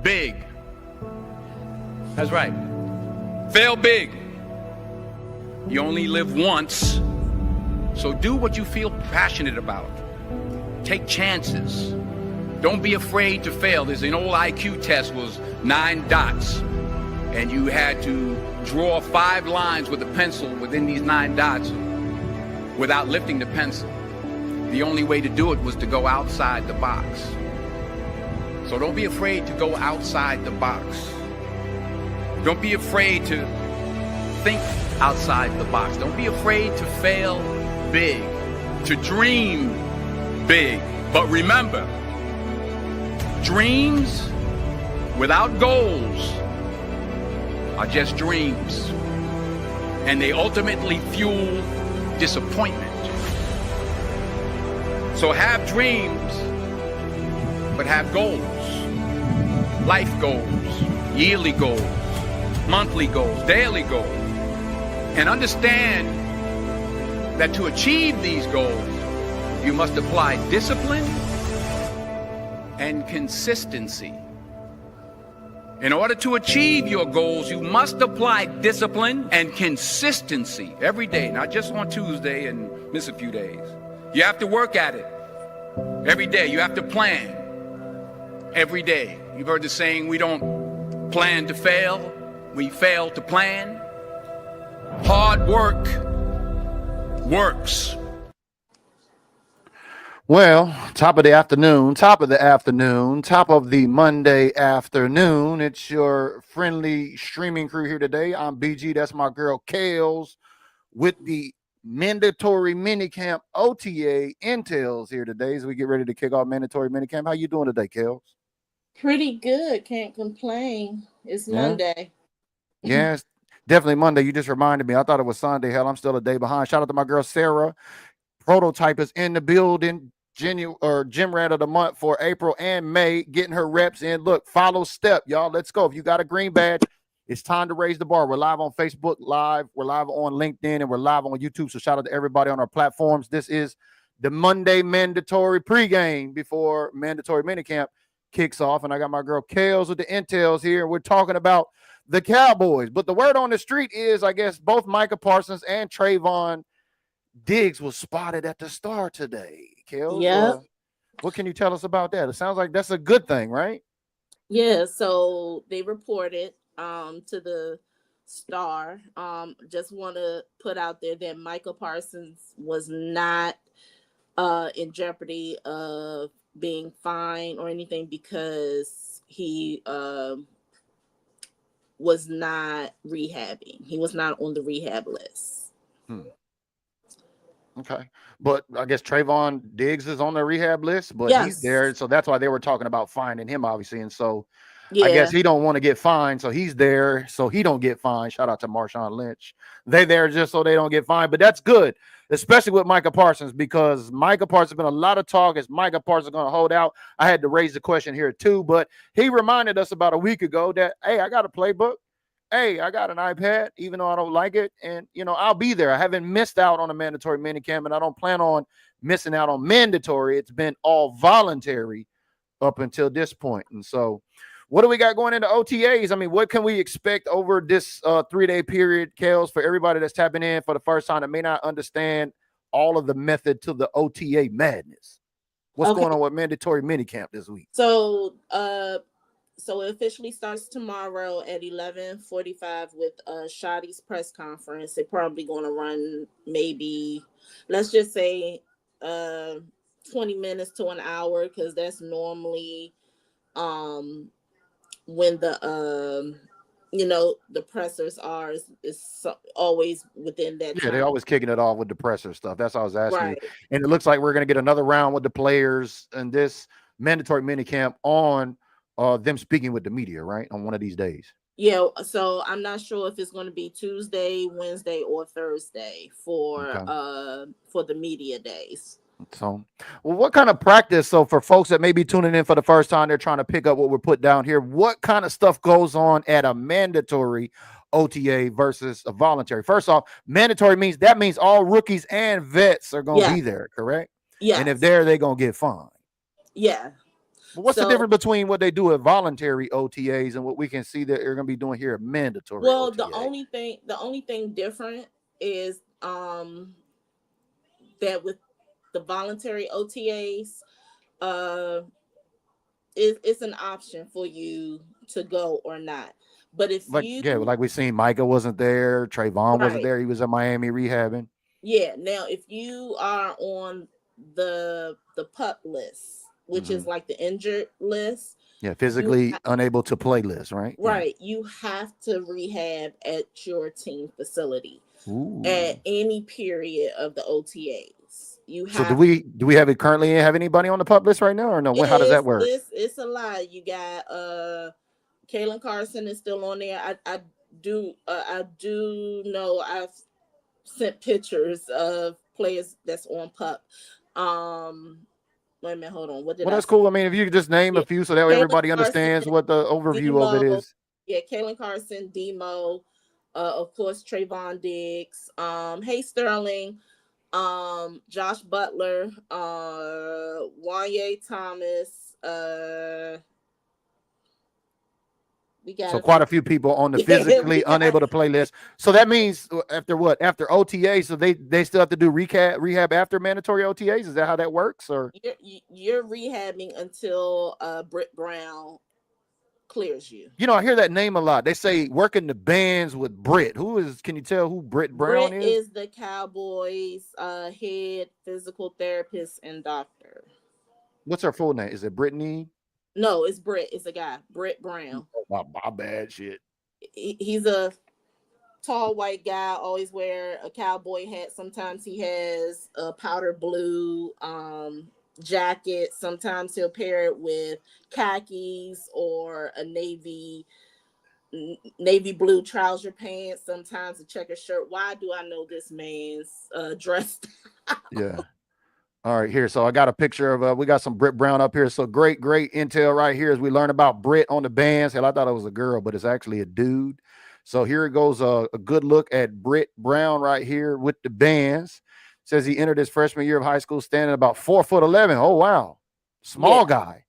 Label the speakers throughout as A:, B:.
A: big. That's right. Fail big. You only live once, so do what you feel passionate about. Take chances. Don't be afraid to fail. There's an old IQ test, was 9 dots, and you had to draw 5 lines with a pencil within these 9 dots without lifting the pencil. The only way to do it was to go outside the box. So don't be afraid to go outside the box. Don't be afraid to think outside the box. Don't be afraid to fail big, to dream big. But remember, dreams without goals are just dreams, and they ultimately fuel disappointment. So have dreams, but have goals. Life goals, yearly goals, monthly goals, daily goals. And understand that to achieve these goals, you must apply discipline and consistency. In order to achieve your goals, you must apply discipline and consistency every day, not just on Tuesday and miss a few days. You have to work at it every day. You have to plan every day. You've heard the saying, we don't plan to fail, we fail to plan. Hard work works.
B: Well, top of the Monday afternoon. It's your friendly streaming crew here today. I'm BG. That's my girl KELZ with the Mandatory Minicamp OTA Intels here today as we get ready to kick off Mandatory Minicamp. How you doing today, KELZ?
C: Pretty good. Can't complain. It's Monday.
B: Yes, definitely Monday. You just reminded me. I thought it was Sunday. Hell, I'm still a day behind. Shout out to my girl Sarah. Prototype is in the building. Gym rat of the month for April and May, getting her reps in. Look, follow step, y'all. Let's go. If you got a green badge, it's time to raise the bar. We're live on Facebook Live. We're live on LinkedIn, and we're live on YouTube. So shout out to everybody on our platforms. This is the Monday mandatory pregame before Mandatory Minicamp kicks off. And I got my girl KELZ with the Intels here. We're talking about the Cowboys. But the word on the street is, I guess, both Micah Parsons and Trayvon Diggs was spotted at the Star today. KELZ,
C: yeah.
B: What can you tell us about that? It sounds like that's a good thing, right?
C: Yeah, so they reported to the Star. Just want to put out there that Micah Parsons was not in jeopardy of being fined or anything because he was not rehabbing. He was not on the rehab list.
B: Okay. But I guess Trayvon Diggs is on the rehab list, but
C: Yes.
B: he's there. So that's why they were talking about finding him, obviously. And so
C: Yeah.
B: I guess he don't want to get fined. So he's there so he don't get fined. Shout out to Marshawn Lynch. They there just so they don't get fined. But that's good, especially with Micah Parsons, because Micah Parsons has been a lot of talk. Is Micah Parsons going to hold out? I had to raise the question here too, but he reminded us about a week ago that, hey, I got a playbook. Hey, I got an iPad, even though I don't like it. And, I'll be there. I haven't missed out on a mandatory minicamp, and I don't plan on missing out on mandatory. It's been all voluntary up until this point. And so what do we got going into OTAs? I mean, what can we expect over this 3-day period, KELZ, for everybody that's tapping in for the first time that may not understand all of the method to the OTA madness? What's going on with mandatory minicamp this week?
C: So it officially starts tomorrow at 11:45 with Shotty's press conference. They're probably going to run maybe, let's just say 20 minutes to an hour, because that's normally when the pressers are is always within that time.
B: Yeah, they're always kicking it off with the presser stuff. That's what I was asking
C: Right.
B: you. And it looks like we're going to get another round with the players and this mandatory minicamp on them speaking with the media, right, on one of these days.
C: Yeah, so I'm not sure if it's going to be Tuesday, Wednesday, or Thursday for the media days.
B: So, well, what kind of practice? So for folks that may be tuning in for the first time, they're trying to pick up what we're put down here. What kind of stuff goes on at a mandatory OTA versus a voluntary? First off, mandatory means all rookies and vets are going to be there, correct?
C: Yeah.
B: And if they're going to get fined.
C: Yeah.
B: But what's the
C: So,
B: difference between what they do at voluntary OTAs and what we can see that they're going to be doing here at mandatory
C: well,
B: OTA?
C: the only thing different is that with the voluntary OTAs, uh, it's an option for you to go or not. But if
B: Like,
C: you
B: yeah, like we seen Micah wasn't there, Trayvon wasn't
C: right,
B: there. He was in Miami rehabbing.
C: yeah. Now, if you are on the PUP list, which
B: Hmm.
C: is like the injured list,
B: Yeah,
C: you
B: physically unable to play list, right? Yeah.
C: right, you have to rehab at your team facility at
B: Ooh.
C: any period of the OTAs. You
B: So do
C: have
B: we have it currently have anybody on the pup list right now or no? How does that work?
C: it's a lot. You got Kalen Carson is still on there. I do know I've sent pictures of players that's on PUP. Wait a minute, hold on. What did
B: Well,
C: I
B: that's
C: say?
B: cool. I mean, if you could just name
C: Yeah,
B: a few so that way
C: Kalen
B: everybody
C: Carson,
B: understands what the overview of it
C: Demo.
B: is.
C: Yeah, Kalen Carson, Demo, of course Trayvon Diggs, Hey Sterling, Josh Butler, Wanye Thomas, we got
B: So
C: a few.
B: quite a few people on the
C: Yeah, we
B: physically
C: got
B: unable to play list. So that means after what? After OTA, so they still have to do rehab after mandatory OTAs. Is that how that works? Or
C: you're rehabbing until Britt Brown clears you.
B: I hear that name a lot. They say working the bands with Britt. Who is? Can you tell who Britt Brown
C: Britt
B: is?
C: is the Cowboys head physical therapist and doctor.
B: What's her full name? Is it Brittany?
C: No, it's Britt. It's a guy, Britt Brown.
B: Oh, my bad shit.
C: He's a tall white guy, always wear a cowboy hat. Sometimes he has a powder blue jacket. Sometimes he'll pair it with khakis or a navy blue trouser pants. Sometimes a checker shirt. Why do I know this man's dress?
B: Yeah. All right, here. So I got a picture of we got some Britt Brown up here. So great intel right here as we learn about Britt on the bands. Hell, I thought it was a girl, but it's actually a dude. So here it goes, a good look at Britt Brown right here with the bands. Says he entered his freshman year of high school standing about 4'11". Oh wow, small guy.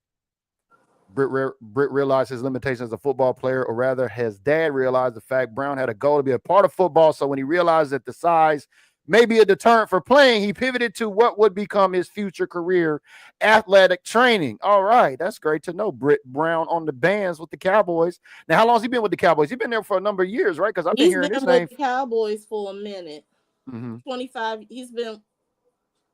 B: Britt realized his limitations as a football player, or rather, his dad realized the fact Brown had a goal to be a part of football. So when he realized that the size may be a deterrent for playing, he pivoted to what would become his future career, athletic training. All right, that's great to know. Britt Brown on the bands with the Cowboys. Now, how long has he been with the Cowboys? He's been there for a number of years, right? Because I've been
C: He's
B: hearing
C: been
B: this
C: with
B: name.
C: the Cowboys for a minute.
B: Mm-hmm.
C: 25. He's been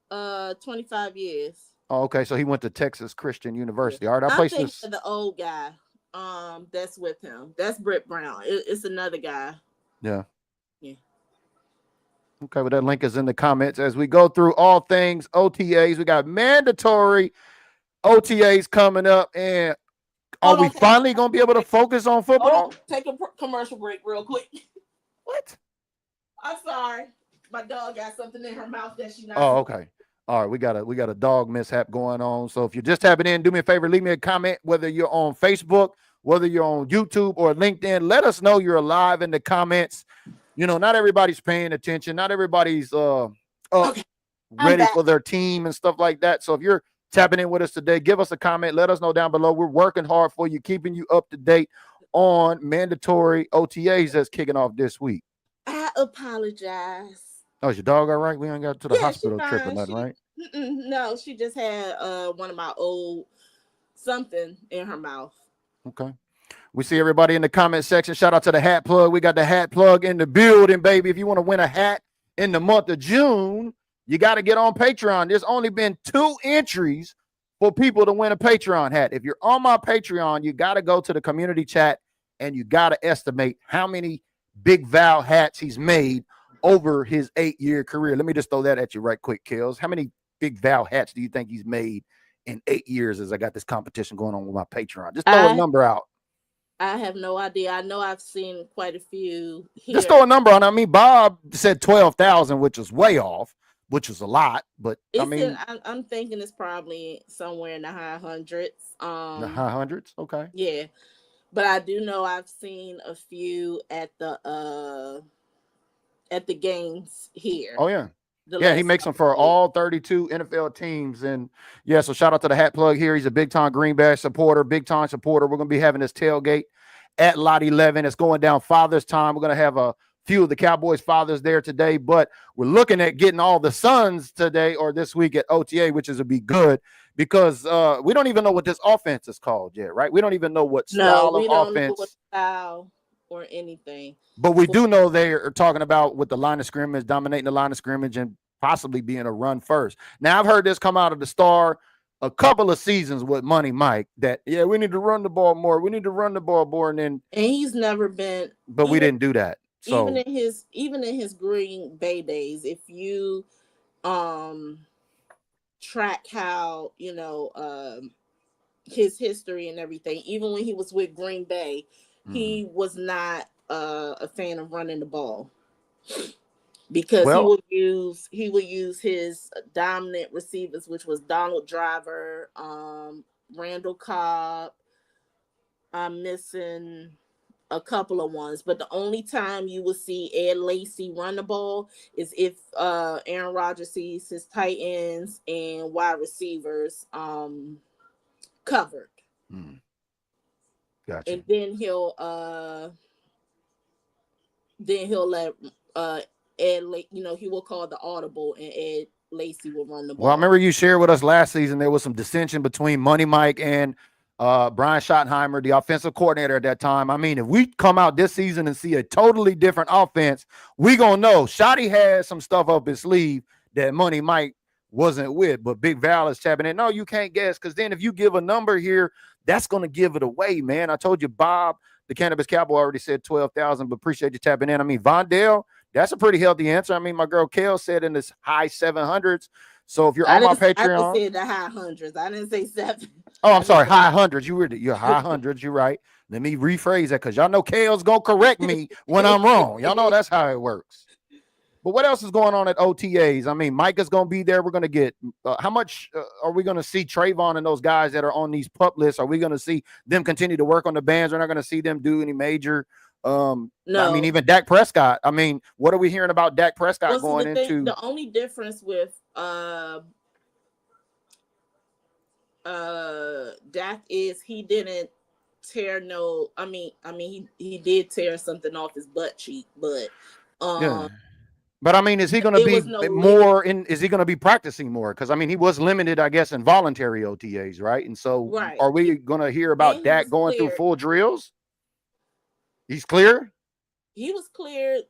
C: 25 years.
B: Oh, okay, so he went to Texas Christian University.
C: Yeah.
B: All right, I
C: I'm
B: placed
C: thinking
B: this.
C: of the old guy. That's with him. That's Britt Brown. It's another guy.
B: Yeah.
C: Yeah.
B: Okay, well, that link is in the comments as we go through all things OTAs. We got mandatory OTAs coming up, and are we finally going to be able to focus on football?
C: Take a commercial break real quick.
B: What?
C: I'm sorry. My dog got something in her mouth that she's not.
B: Oh, okay. All right, we got a dog mishap going on. So if you're just tapping in, do me a favor, leave me a comment, whether you're on Facebook, whether you're on YouTube or LinkedIn. Let us know you're alive in the comments. Not everybody's paying attention. Not everybody's ready for their team and stuff like that. So if you're tapping in with us today, give us a comment. Let us know down below. We're working hard for you, keeping you up to date on mandatory OTAs that's kicking off this week.
C: I apologize.
B: Oh, is your dog all right? We ain't got to the hospital trip or nothing, right?
C: No, she just had one of my old something in her mouth.
B: Okay. We see everybody in the comment section. Shout out to the hat plug. We got the hat plug in the building, baby. If you want to win a hat in the month of June, you got to get on Patreon. There's only been 2 entries for people to win a Patreon hat. If you're on my Patreon, you got to go to the community chat and you got to estimate how many Big Val hats he's made over his 8-year career. Let me just throw that at you right quick, KELZ. How many Big Val hats do you think he's made in 8 years as I got this competition going on with my Patreon? Just throw a number out.
C: I have no idea. I know I've seen quite a few here.
B: Just throw a number on. I mean, Bob said 12,000, which is way off, which is a lot. But
C: I'm thinking it's probably somewhere in the high hundreds.
B: The high hundreds, okay.
C: Yeah, but I do know I've seen a few at the games here.
B: Oh yeah.
C: The
B: Yeah, he
C: last
B: makes them
C: time
B: for
C: he played.
B: all 32 NFL teams. And yeah, so shout out to the Hat Plug here. He's a big time Green Bay supporter, big time supporter. We're going to be having this tailgate at Lot 11. It's going down Father's Time. We're going to have a few of the Cowboys fathers there today, but we're looking at getting all the sons today or this week at OTA, which is to be good because we don't even know what this offense is called yet, right? We don't even know what
C: No,
B: style of
C: we don't know what
B: offense.
C: style or anything.
B: But we do know they are talking about with the line of scrimmage, dominating the line of scrimmage and possibly being a run first. Now, I've heard this come out of the Star a couple of seasons with Money Mike that, yeah, we need to run the ball more. We need to run the ball more. And
C: he's never been,
B: but we didn't do that.
C: even
B: So
C: in his Green Bay days, if you track how, his history and everything, even when he was with Green Bay, he was not a fan of running the ball because he would use his dominant receivers, which was Donald Driver, Randall Cobb. I'm missing a couple of ones, but the only time you will see Ed Lacy run the ball is if Aaron Rodgers sees his tight ends and wide receivers covered.
B: Gotcha.
C: And then he'll let Ed, he will call the audible, and Ed Lacy will run the ball.
B: Well, I remember you shared with us last season there was some dissension between Money Mike and Brian Schottenheimer, the offensive coordinator at that time. I mean, if we come out this season and see a totally different offense, we gonna know Shotty has some stuff up his sleeve that Money Mike wasn't with. But Big Val is tapping in. No, you can't guess, because then if you give a number here, that's gonna give it away, man. I told you, Bob, the Cannabis Cowboy, already said 12,000, but appreciate you tapping in. I mean, Vondell, that's a pretty healthy answer. I mean, my girl KELZ said in this high 700s. So if you're on my Patreon,
C: I said the high hundreds. I didn't say 7.
B: Oh, I'm sorry, high hundreds. You're high hundreds. You're right. Let me rephrase that because y'all know KELZ gonna correct me when I'm wrong. Y'all know that's how it works. But what else is going on at OTAs? I mean, Micah's gonna be there. We're gonna get how much are we gonna see Trayvon and those guys that are on these pup lists? Are we gonna see them continue to work on the bands? We're not gonna see them do any major.
C: No,
B: I mean, even Dak Prescott. I mean, what are we hearing about Dak Prescott going into?
C: The only difference with Dak is he didn't tear no. I mean, he did tear something off his butt cheek, but
B: yeah. But I mean, is he going to be more in? Is he going to be practicing more? Because I mean, he was limited, I guess, in voluntary OTAs, right? And so, are we going to hear about Dak going through full drills? He's clear.
C: He was cleared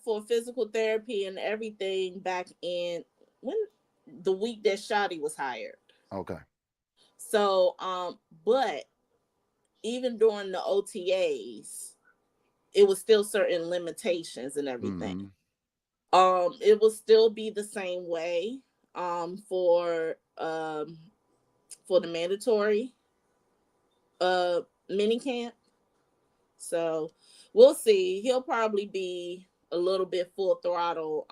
C: for physical therapy and everything back in the week that Shotty was hired.
B: Okay.
C: So, but even during the OTAs, it was still certain limitations and everything. It will still be the same way for the mandatory minicamp. So we'll see. He'll probably be a little bit full throttle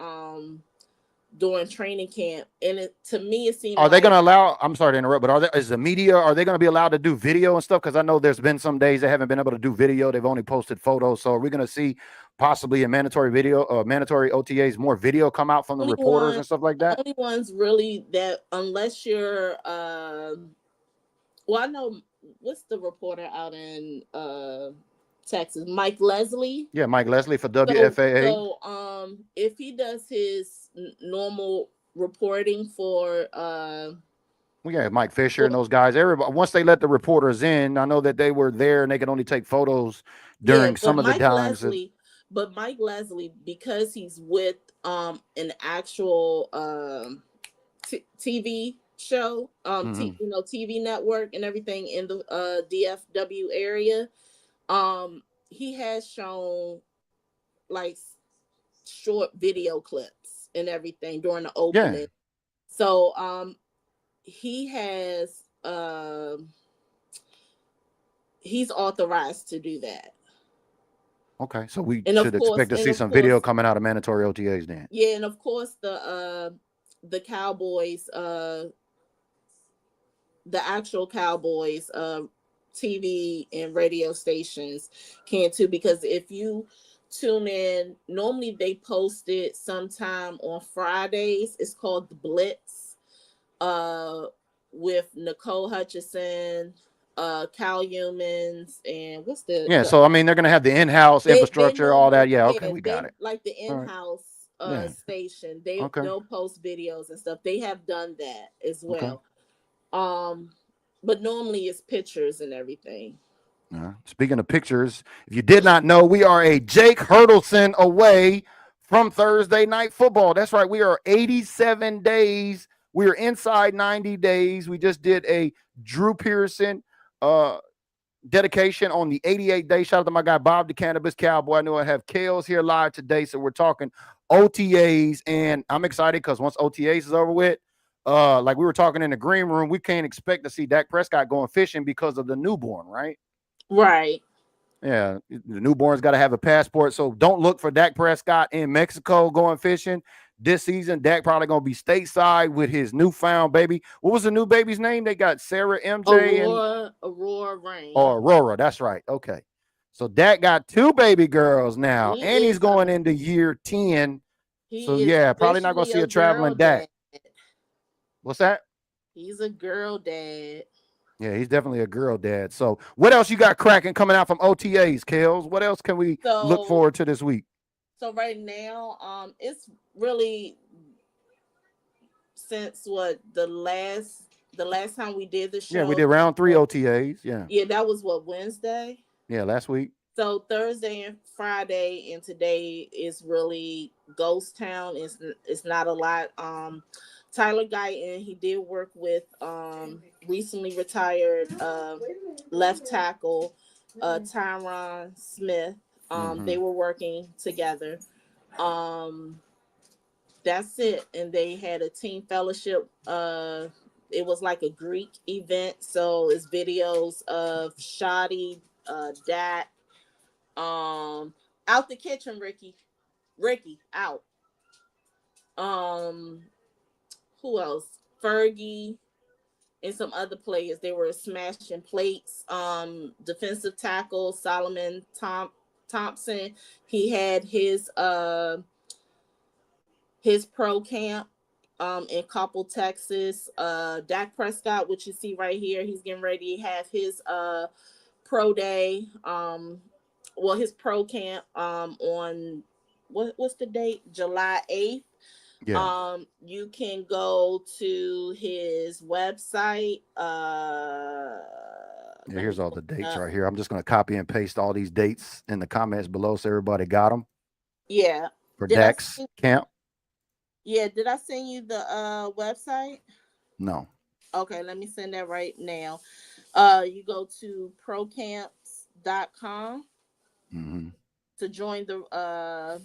C: during training camp. And to me, it seems.
B: Are they going to allow? I'm sorry to interrupt, but is the media? Are they going to be allowed to do video and stuff? Because I know there's been some days they haven't been able to do video. They've only posted photos. So are we going to see possibly a mandatory video, mandatory OTAs, more video come out from the reporters and stuff like that?
C: The only ones really that, unless you're, well, I know what's the reporter out in Texas, Mike Leslie.
B: Yeah, Mike Leslie for WFAA.
C: So if he does his normal reporting for
B: yeah, Mike Fisher and those guys, everybody, once they let the reporters in, I know that they were there and they could only take photos during some of the times.
C: But Mike Leslie, because he's with an actual TV show, TV network and everything in the DFW area, he has shown like short video clips and everything during the opening. Yeah. So he has he's authorized to do that.
B: Okay, so we should expect to see some video coming out of mandatory OTAs then.
C: Yeah, and of course the Cowboys, the actual Cowboys TV and radio stations can too, because if you tune in. Normally they post it sometime on Fridays. It's called The Blitz, with Nicole Hutchison, Cal Humans, and what's
B: Yeah, so I mean, they're gonna have the in-house
C: they
B: infrastructure, all that.
C: normally,
B: Yeah, okay,
C: yeah,
B: we got
C: they
B: it.
C: like the
B: All right.
C: in-house
B: Yeah.
C: station.
B: Okay.
C: They'll post videos and stuff. They have done that as
B: Okay.
C: well. But normally it's pictures and everything.
B: Speaking of pictures, if you did not know, we are a Jake Hurdleson away from Thursday night football. That's right. We are 87 days. We are inside 90 days. We just did a Drew Pearson dedication on the 88th day. Shout out to my guy Bob the Cannabis Cowboy. I know I have KELZ here live today, so we're talking OTAs, and I'm excited because once OTAs is over with, like we were talking in the green room, we can't expect to see Dak Prescott going fishing because of the newborn, right?
C: Right.
B: Yeah, the newborn's got to have a passport, so don't look for Dak Prescott in Mexico going fishing this season. Dak probably gonna be stateside with his newfound baby. What was the new baby's name? They got Sarah MJ
C: Aurora Rain.
B: Oh, Aurora. That's right. Okay, so Dak got 2 baby girls now, and he's going into year 10. So yeah, probably not gonna see a traveling Dak. What's that?
C: He's a girl dad.
B: Yeah, he's definitely a girl dad. So what else you got cracking coming out from OTAs, KELZ? What else can we look forward to this week?
C: So right now, it's really since the last time we did the show.
B: Yeah, we did round 3 OTAs.
C: Yeah, that was Wednesday.
B: Yeah, last week.
C: So Thursday and Friday and today is really ghost town. It's not a lot. Tyler Guyton, he did work with recently retired left tackle Tyron Smith. They were working together. That's it. And they had a team fellowship. It was like a Greek event. So it's videos of Shadi, Dak, out the kitchen, Ricky, out. Who else? Fergie and some other players. They were smashing plates. Defensive tackle Solomon Thompson. He had his pro camp in Coppell, Texas. Dak Prescott, which you see right here, he's getting ready to have his pro day. His pro camp on what's the date? July 8th.
B: Yeah.
C: You can go to his website.
B: Here's all the dates right here. I'm just going to copy and paste all these dates in the comments below so everybody got them.
C: Yeah.
B: For Dak's camp.
C: Yeah. Did I send you the website?
B: No.
C: Okay, let me send that right now. You go to procamps.com to join the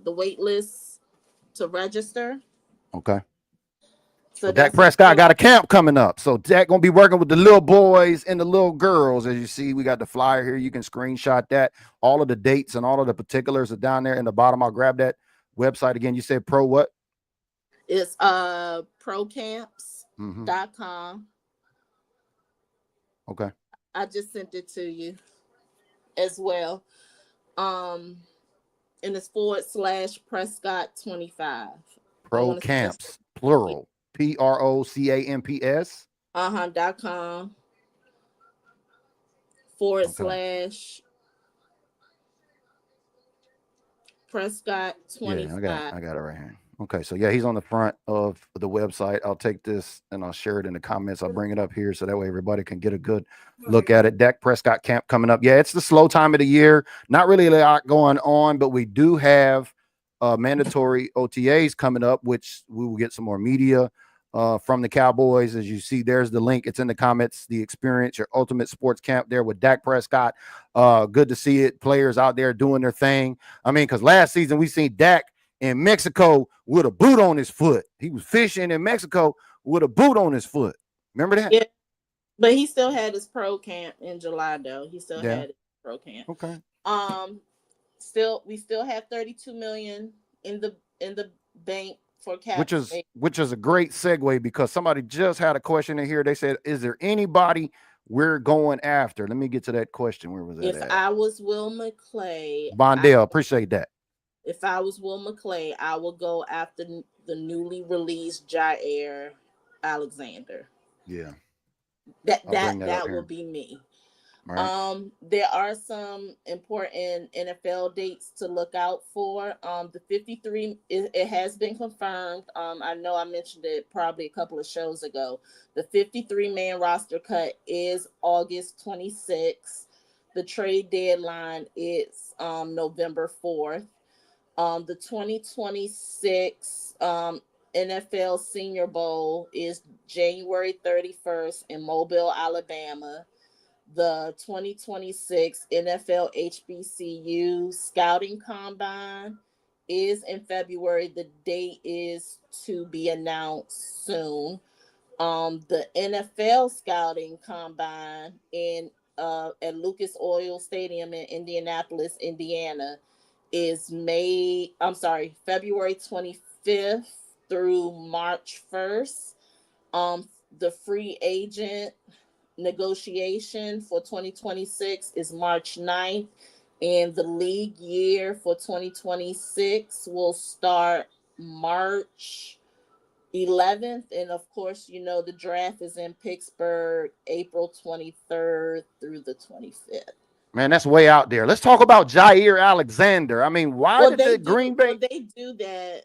C: wait list to register.
B: Okay. So Dak Prescott got a camp coming up. So Dak gonna be working with the little boys and the little girls. As you see, we got the flyer here. You can screenshot that. All of the dates and all of the particulars are down there in the bottom. I'll grab that website again. You said pro what?
C: It's procamps.com.
B: Okay.
C: I just sent it to you as well. And it's /Prescott 25.
B: Pro camps, plural. PROCAMPS.
C: .com /Prescott 25.
B: Yeah, I got it right here. Okay, so yeah, he's on the front of the website. I'll take this and I'll share it in the comments. I'll bring it up here so that way everybody can get a good look at it. Dak Prescott camp coming up. Yeah, it's the slow time of the year. Not really a lot going on, but we do have mandatory OTAs coming up, which we will get some more media from the Cowboys. As you see, there's the link. It's in the comments. The Experience Your Ultimate Sports Camp there with Dak Prescott. Good to see it. Players out there doing their thing. I mean, because last season we seen Dak in Mexico with a boot on his foot. He was fishing in Mexico with a boot on his foot. Remember that?
C: Yeah, but he still had his pro camp in July, though. He still had his pro camp.
B: Okay.
C: We still have $32 million in the bank for cap.
B: Which is a great segue because somebody just had a question in here. They said, is there anybody we're going after? Let me get to that question. Where was that
C: If
B: at?
C: I was Will McClay,
B: Bondale, appreciate that.
C: if I was Will McClay, I would go after the newly released Jair Alexander.
B: Yeah,
C: That
B: I'll bring
C: that
B: that up
C: that
B: here.
C: would be me.
B: All right.
C: There are some important NFL dates to look out for. The 53, it has been confirmed. I know I mentioned it probably a couple of shows ago. The 53-man roster cut is August 26th. The trade deadline is November 4th. The 2026 NFL Senior Bowl is January 31st in Mobile, Alabama. The 2026 NFL HBCU Scouting Combine is in February. The date is to be announced soon. The NFL Scouting Combine in at Lucas Oil Stadium in Indianapolis, Indiana, is February 25th through March 1st. The free agent negotiation for 2026 is March 9th, and the league year for 2026 will start March 11th. And of course, the draft is in Pittsburgh April 23rd through the 25th.
B: Man, that's way out there. Let's talk about Jair Alexander. I mean, why
C: Well,
B: did the Green Bay?
C: they do that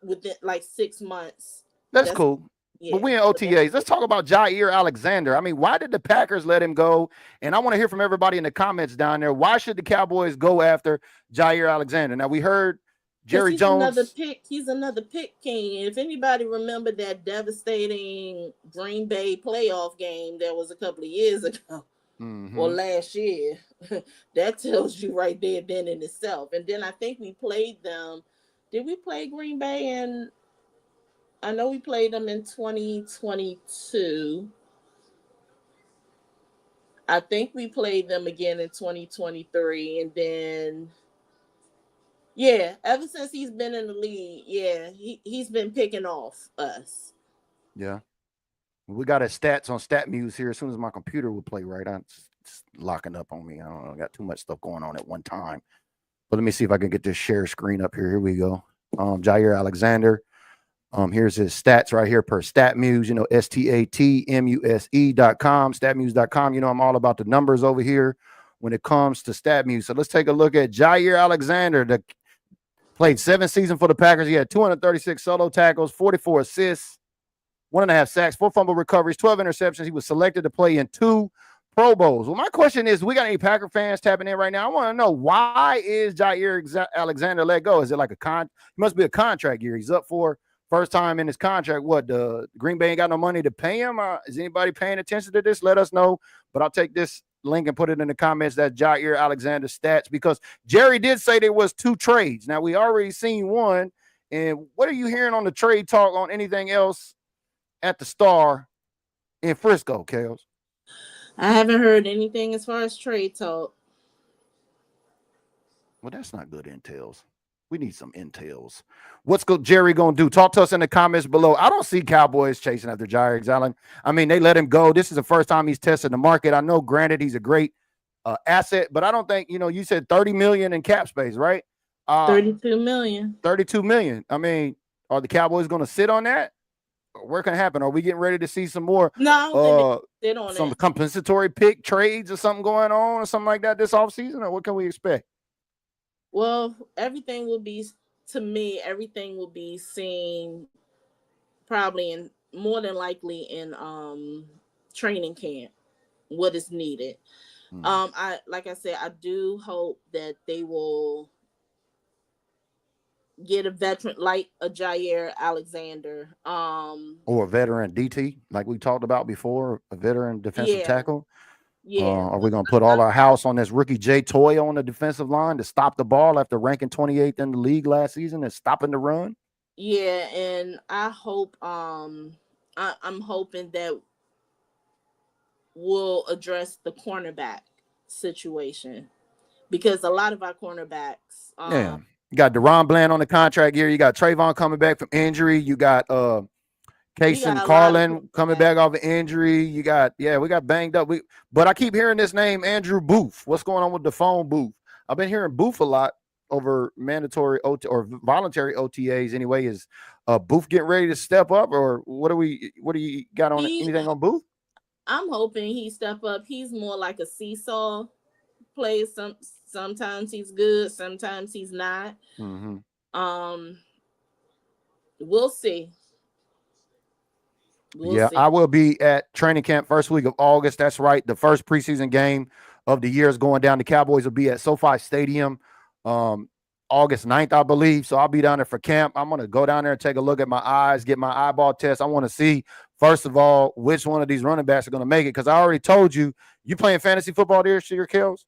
C: within like 6 months.
B: That's
C: That's
B: cool. But
C: yeah.
B: we in OTAs. Let's talk about Jair Alexander. I mean, why did the Packers let him go? And I want to hear from everybody in the comments down there. Why should the Cowboys go after Jair Alexander? Now, we heard Jerry Jones.
C: He's another pick king. If anybody remember that devastating Green Bay playoff game that was a couple of years ago or last year, that tells you right there then in itself. And then I think we played them. Did we play Green Bay? And I know we played them in 2022. I think we played them again in 2023. And then, yeah, ever since he's been in the league, yeah, he's been picking off us.
B: Yeah. We got his stats on StatMuse here. As soon as my computer will play right, it's locking up on me. I don't know. I got too much stuff going on at one time. But let me see if I can get this share screen up here. Here we go. Jair Alexander. Here's his stats right here per StatMuse, StatMuse.com, StatMuse.com. I'm all about the numbers over here when it comes to StatMuse. So let's take a look at Jair Alexander. That played 7 seasons for the Packers. He had 236 solo tackles, 44 assists, 1.5 sacks, 4 fumble recoveries, 12 interceptions. He was selected to play in 2 Pro Bowls. Well, my question is, we got any Packer fans tapping in right now? I want to know, why is Jair Alexander let go? Is it like it must be a contract year. He's up for first time in his contract. What, the Green Bay ain't got no money to pay him? Is anybody paying attention to this? Let us know. But I'll take this link and put it in the comments, that Jair Alexander stats, because Jerry did say there was 2 trades. Now, we already seen one. And what are you hearing on the trade talk on anything else at the Star in Frisco, KELZ?
C: I haven't heard anything as far as trade talk.
B: Well, that's not good intels. We need some intels. What's Jerry going to do? Talk to us in the comments below. I don't see Cowboys chasing after Jair Alexander. I mean, they let him go. This is the first time he's tested the market. I know, granted, he's a great asset, but I don't think, you said $30 million in cap space, right?
C: 32 million.
B: 32 million. I mean, are the Cowboys going to sit on that? Where can it happen? Are we getting ready to see some more?
C: No, I don't think they sit on
B: some
C: it.
B: compensatory pick trades or something going on or something like that this offseason? Or what can we expect?
C: Well, everything will be seen probably more than likely in training camp, what is needed. Like I said, I do hope that they will get a veteran like a Jair Alexander,
B: or a veteran DT, like we talked about before, a veteran defensive tackle.
C: Yeah.
B: Are we going to put all our house on this rookie Jay Toya on the defensive line to stop the ball after ranking 28th in the league last season and stopping the run?
C: Yeah, and I hope I'm hoping that we'll address the cornerback situation, because a lot of our cornerbacks.
B: You got Deron Bland on the contract year. You got Trayvon coming back from injury. You got
C: We got
B: Kaysen
C: a lot of
B: Carlin coming back off an injury. We got banged up. But I keep hearing this name, Andrew Booth. What's going on with the phone Booth? I've been hearing Booth a lot over mandatory or voluntary OTAs anyway. Is Booth getting ready to step up, or what do you got on anything on Booth?
C: I'm hoping he step up. He's more like a seesaw player. Sometimes he's good, sometimes he's not.
B: Mm-hmm.
C: We'll see.
B: We'll see. I will be at training camp first week of August. That's right. The first preseason game of the year is going down. The Cowboys will be at SoFi Stadium August 9th, I believe. So I'll be down there for camp. I'm going to go down there and take a look at my eyes, get my eyeball test. I want to see, first of all, which one of these running backs are going to make it, because I already told you playing fantasy football this year, KELZ?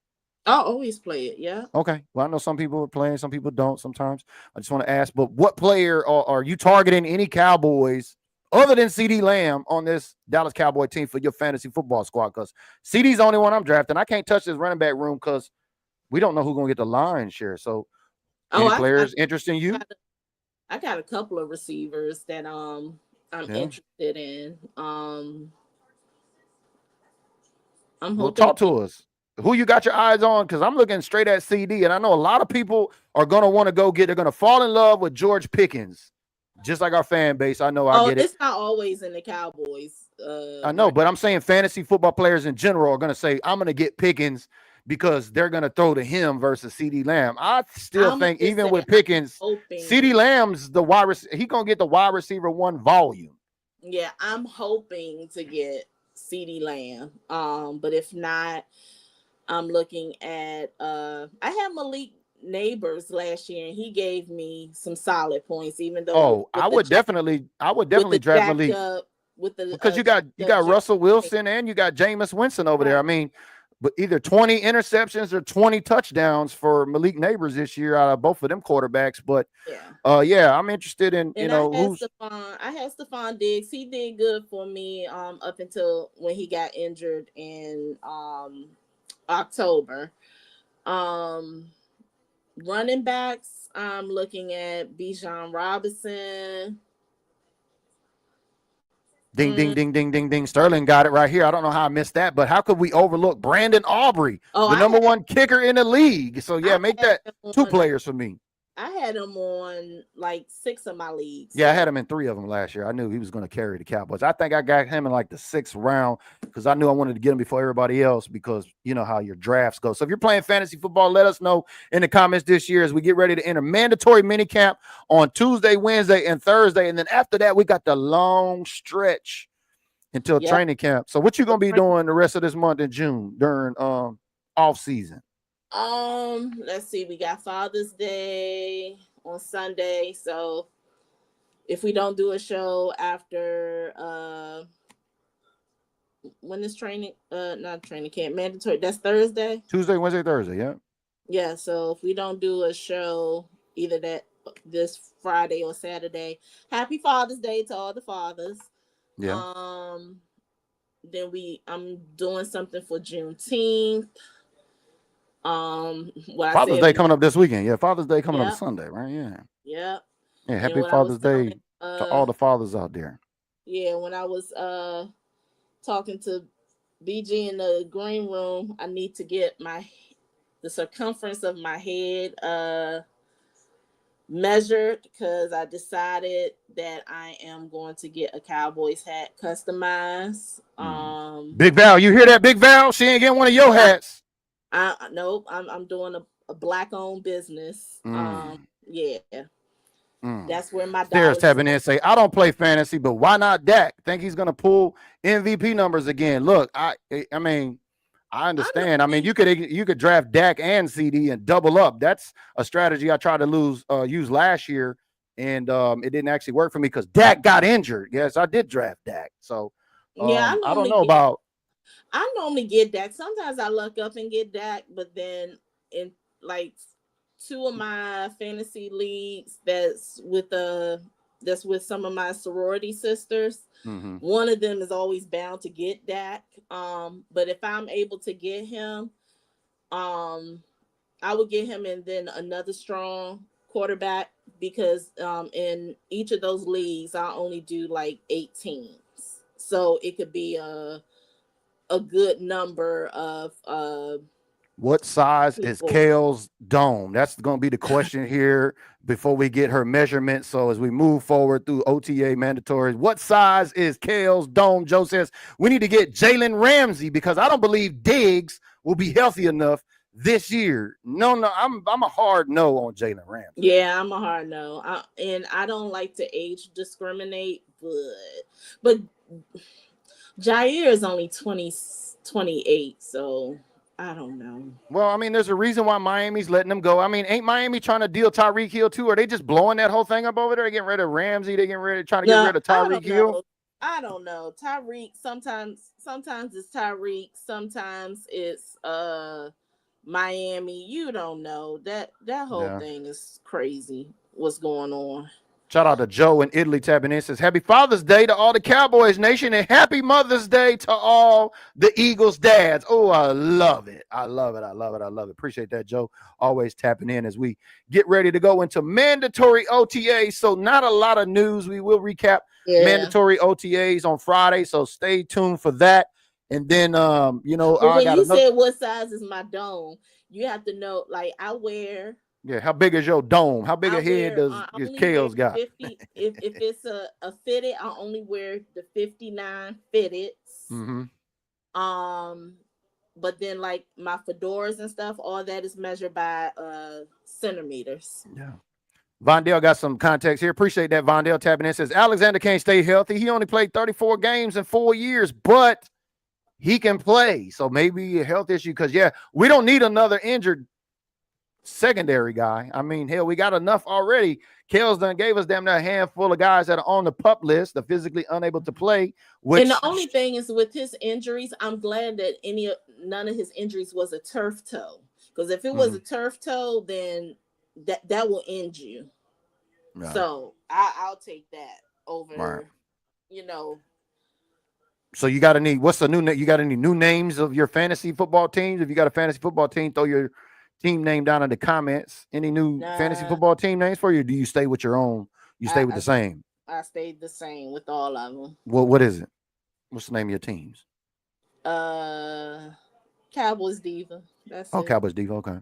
C: I'll always play it, yeah.
B: Okay. Well, I know some people are playing, some people don't sometimes. I just want to ask, but what player are you targeting any Cowboys other than CeeDee Lamb on this Dallas Cowboy team for your fantasy football squad? Because CeeDee's the only one I'm drafting. I can't touch this running back room because we don't know who's going to get the lion's share. So any players interesting you?
C: I got a couple of receivers that I'm interested in. I'm hoping.
B: Talk to us. Who you got your eyes on? Because I'm looking straight at CD, and I know a lot of people are going to want to they're going to fall in love with George Pickens, just like our fan base. I know I get it.
C: It's not always in the Cowboys.
B: I know, but I'm saying fantasy football players in general are going to say, I'm going to get Pickens because they're going to throw to him versus CeeDee Lamb. I still think even with Pickens, CeeDee Lamb's the wide receiver. He's going to get the wide receiver one volume.
C: Yeah, I'm hoping to get CeeDee Lamb. But if not, I'm looking at I had Malik Neighbors last year, and he gave me some solid points. Even though
B: I would definitely draft Malik because you got Russell Wilson and you got Jameis Winston over there. I mean, but either 20 interceptions or 20 touchdowns for Malik Neighbors this year out of both of them quarterbacks. But I'm interested in
C: I had Stephon Diggs. He did good for me up until when he got injured in October. Running backs, I'm looking at Bijan Robinson.
B: Ding, ding, ding, ding, ding, ding. Sterling got it right here. I don't know how I missed that, but how could we overlook Brandon Aubrey, the number one kicker in the league? So, make that two players for me.
C: I had him on like 6 of my leagues.
B: Yeah, I had him in 3 of them last year. I knew he was going to carry the Cowboys. I think I got him in like the 6th round because I knew I wanted to get him before everybody else because you know how your drafts go. So if you're playing fantasy football, let us know in the comments this year as we get ready to enter mandatory minicamp on Tuesday, Wednesday, and Thursday. And then after that, we got the long stretch until training camp. So what you going to be doing the rest of this month in June during off season?
C: Let's see. We got Father's Day on Sunday. So if we don't do a show after when is training? Not training camp, mandatory. That's Thursday.
B: Tuesday, Wednesday, Thursday. Yeah.
C: Yeah. So if we don't do a show either this Friday or Saturday, happy Father's Day to all the fathers.
B: Yeah.
C: Then I'm doing something for Juneteenth.
B: Father's Day coming up this weekend. Yeah, Father's Day coming up Sunday, right? Yeah.
C: Yeah.
B: Yeah, happy Father's Day to all the fathers out there.
C: Yeah, when I was talking to BG in the green room, I need to get the circumference of my head measured because I decided that I am going to get a Cowboys hat customized.
B: Big Val, you hear that, Big Val? She ain't getting one of your hats.
C: Nope, I'm doing a black-owned business. That's where my
B: Sarah's tapping in and say, I don't play fantasy, but why not Dak? Think he's gonna pull MVP numbers again. Look, I mean, I understand. I mean, you could draft Dak and CD and double up. That's a strategy I tried to use last year, and it didn't actually work for me because Dak got injured. Yes, I did draft Dak. So I don't know about.
C: I normally get Dak. Sometimes I luck up and get Dak, but then in like 2 of my fantasy leagues that's with some of my sorority sisters.
B: Mm-hmm.
C: One of them is always bound to get Dak. But if I'm able to get him, I would get him, and then another strong quarterback because in each of those leagues I only do like 8 teams, so it could be a good number of
B: What size is
C: people.
B: KELZ's dome? That's going to be the question here before we get her measurement. So as we move forward through OTA mandatories, what size is KELZ's dome? Joe says we need to get Jalen Ramsey because I don't believe Diggs will be healthy enough this year. No, I'm a hard no on Jalen Ramsey.
C: Yeah, I'm a hard no. And I don't like to age discriminate, but Jair is only 28, so I don't know.
B: Well, I mean, there's a reason why Miami's letting them go. I mean, ain't Miami trying to deal Tyreek Hill too? Are they just blowing that whole thing up over there? They getting rid of Ramsey. They trying to get rid of Tyreek Hill.
C: I don't know. Tyreek, sometimes it's Tyreek, sometimes it's Miami. You don't know. That whole thing is crazy. What's going on?
B: Shout out to Joe in Italy tapping in. Says happy Father's Day to all the Cowboys Nation and happy Mother's Day to all the Eagles dads. Oh, I love it. I love it. Appreciate that, Joe. Always tapping in as we get ready to go into mandatory OTAs. So not a lot of news. We will recap mandatory OTAs on Friday. So stay tuned for that. And then, when
C: you said what size is my dome, you have to know, like I wear.
B: Yeah, how big is your dome? How big a head does KELZ got?
C: 50, if it's a fitted, I only wear the 59 fitted.
B: Mm-hmm.
C: But then like my fedoras and stuff, all that is measured by centimeters.
B: Yeah. Vondell got some context here. Appreciate that. Vondell tapping in. Says Alexander can't stay healthy. He only played 34 games in 4 years, but he can play. So maybe a health issue because, we don't need another injured secondary guy. I mean, hell, we got enough already. KELZ done gave us damn near a handful of guys that are on the PUP list, the physically unable to play.
C: And the only thing is with his injuries, I'm glad that none of his injuries was a turf toe. Because if it was a turf toe, then that will end you. Right. So I'll take that over,
B: So you got to need what's the new name? You got any new names of your fantasy football teams? If you got a fantasy football team, throw your team name down in the comments. Any new fantasy football team names for you? Or do you stay with your own? You stay with the same?
C: I stayed the same with all of them.
B: Well, what is it? What's the name of your teams?
C: Cowboys Diva. That's it.
B: Cowboys Diva. Okay.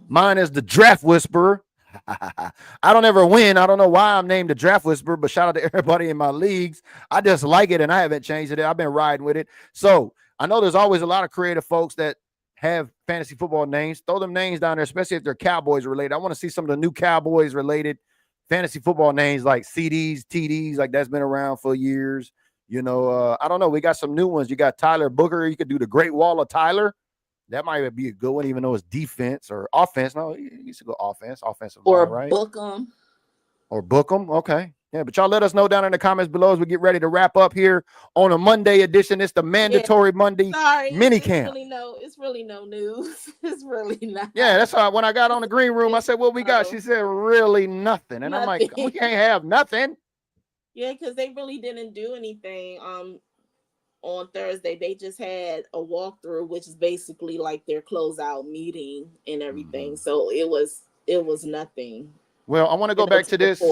B: Mine is the Draft Whisperer. I don't ever win. I don't know why I'm named the Draft Whisperer, but shout out to everybody in my leagues. I just like it, and I haven't changed it. I've been riding with it. So I know there's always a lot of creative folks that have fantasy football names. Throw them names down there, especially if they're Cowboys related. I want to see some of the new Cowboys related fantasy football names like CDs, TDs, like that's been around for years. I don't know. We got some new ones. You got Tyler Booker. You could do the Great Wall of Tyler. That might be a good one, even though it's defense or offense. No, you used to go offensive
C: or
B: line, right?
C: Book them.
B: Or book them. Okay. Yeah, but y'all let us know down in the comments below as we get ready to wrap up here on a Monday edition. It's the mandatory Monday minicamp.
C: It's really no news. It's really not.
B: Yeah, that's how when I got on the green room, I said, what we got? She said, really nothing. And I'm like, we can't have nothing.
C: Yeah, because they really didn't do anything on Thursday. They just had a walkthrough, which is basically like their closeout meeting and everything. So it was nothing.
B: Well, I want to go back to this.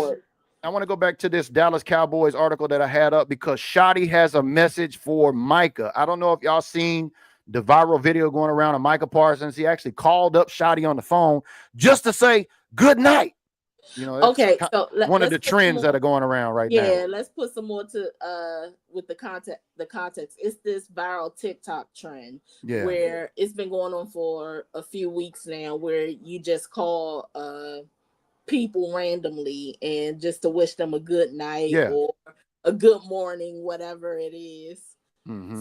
B: I want to go back to this Dallas Cowboys article that I had up because Shotty has a message for Micah. I don't know if y'all seen the viral video going around of Micah Parsons. He actually called up Shotty on the phone just to say good night.
C: Okay, so
B: one of the trends that are going around right now.
C: Yeah, let's put some more to with the context. It's this viral TikTok trend where it's been going on for a few weeks now, where you just call people randomly and just to wish them a good night or a good morning, whatever it is.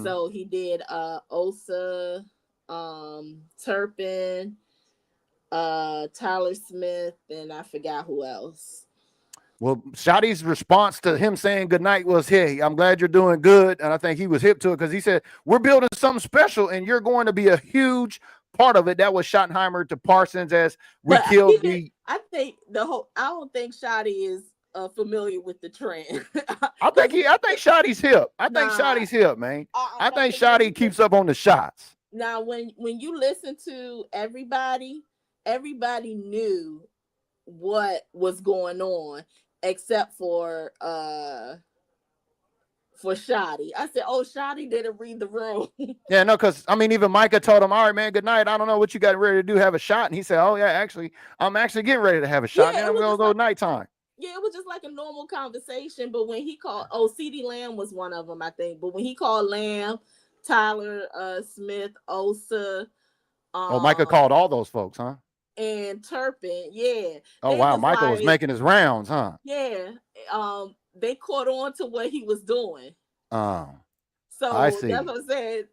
C: So he did Osa, Turpin, Tyler Smith, and I forgot who else.
B: Well, Shotty's response to him saying goodnight was, hey, I'm glad you're doing good. And I think he was hip to it because he said, we're building something special and you're going to be a huge part of it. That was Schottenheimer to Parsons as we killed the.
C: I don't think Shotty is familiar with the trend.
B: I think Shotty's hip. I think Shotty's hip, man. I think Shotty keeps up on the shots.
C: Now, when you listen to everybody knew what was going on, except for Shotty. I said, "Oh, Shotty didn't read the room."
B: Yeah, no, because I mean, even Micah told him, "All right, man, good night. I don't know what you got ready to do. Have a shot." And he said, "Oh yeah, actually, I'm actually getting ready to have a shot.
C: Yeah,
B: And then
C: it
B: I'm
C: was
B: gonna
C: just
B: go
C: like,
B: nighttime."
C: yeah, it was just like a normal conversation. But when he called, oh, CD Lamb was one of them, I think. But when he called Lamb, Tyler, Smith, Osa,
B: Oh, Micah
C: um,
B: called all those folks, huh?
C: and Turpin, yeah,
B: Oh
C: they
B: wow,
C: was
B: Micah was
C: like,
B: making his rounds, huh?
C: yeah, they caught on to what he was doing.
B: Oh, I
C: So that's
B: see.
C: what I said.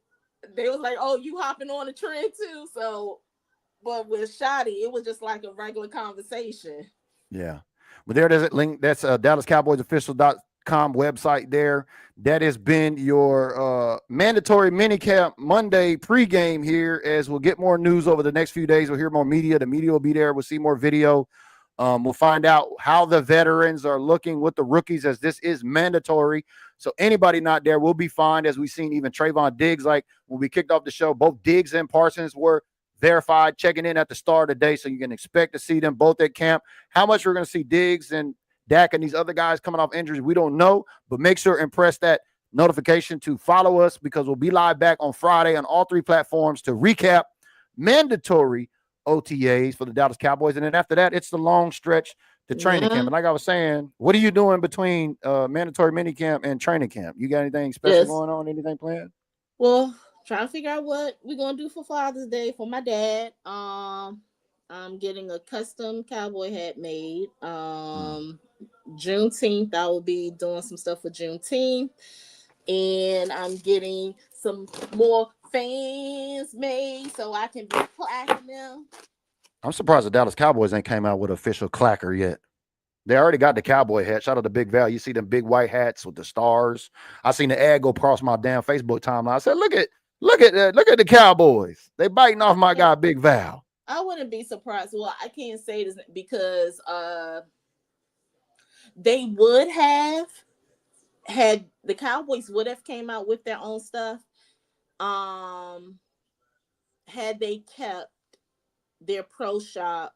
C: They was like, "Oh, you hopping on the trend too?" So, but with Shotty, it was just like a regular conversation.
B: Yeah. But there it is. Link. That's DallasCowboysOfficial.com website there. That has been your mandatory minicamp Monday pregame here. As we'll get more news over the next few days. We'll hear more media. The media will be there. We'll see more video. We'll find out how the veterans are looking with the rookies, as this is mandatory. So anybody not there will be fined, as we've seen even Trayvon Diggs, like when we kicked off the show, both Diggs and Parsons were verified, checking in at the start of the day. So you can expect to see them both at camp. How much we're going to see Diggs and Dak and these other guys coming off injuries, we don't know. But make sure and press that notification to follow us, because we'll be live back on Friday on all 3 platforms to recap mandatory OTAs for the Dallas Cowboys. And then after that, it's the long stretch to training camp. And like I was saying, what are you doing between mandatory minicamp and training camp? You got anything special going on? Anything planned?
C: Well, trying to figure out what we're gonna do for Father's Day for my dad. I'm getting a custom cowboy hat made. Juneteenth, I will be doing some stuff for Juneteenth, and I'm getting some more fans made so I can be clacking them.
B: I'm surprised the Dallas Cowboys ain't came out with an official clacker yet. They already got the cowboy hat. Shout out to Big Val. You see them big white hats with the stars. I seen the ad go across my damn Facebook timeline. I said, look at the Cowboys. They biting off my guy Big Val.
C: I wouldn't be surprised. Well, I can't say this because they would have had the Cowboys would have came out with their own stuff. Had they kept their pro shop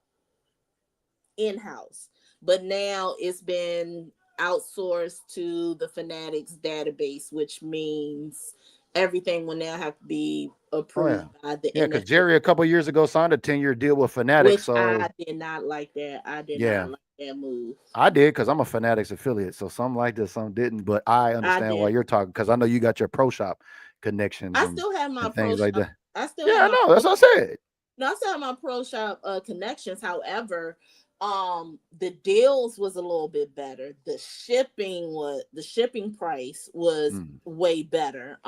C: in-house, but now it's been outsourced to the Fanatics database, which means everything will now have to be approved by the
B: NFL. Because Jerry a couple years ago signed a 10-year deal with Fanatics.
C: Which
B: So
C: I did not like that. I did not like that move.
B: I did, because I'm a Fanatics affiliate. So some liked it, some didn't. But I understand why you're talking, because I know you got your pro shop connections.
C: I still have my pro
B: things
C: shop.
B: like that.
C: I still
B: have
C: I
B: know. That's what I said.
C: No, I still have my pro shop connections. However, the deals was a little bit better. The shipping price was way better.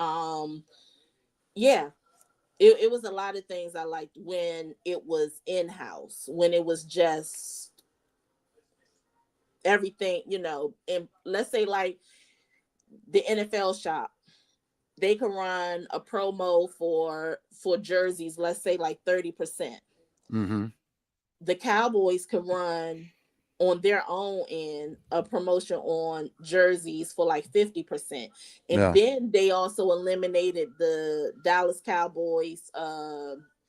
C: Yeah, it was a lot of things I liked when it was in-house, when it was just everything, and let's say like the NFL shop, they can run a promo for jerseys, let's say like 30%. The Cowboys could run on their own end a promotion on jerseys for like 50%. And then they also eliminated the Dallas Cowboys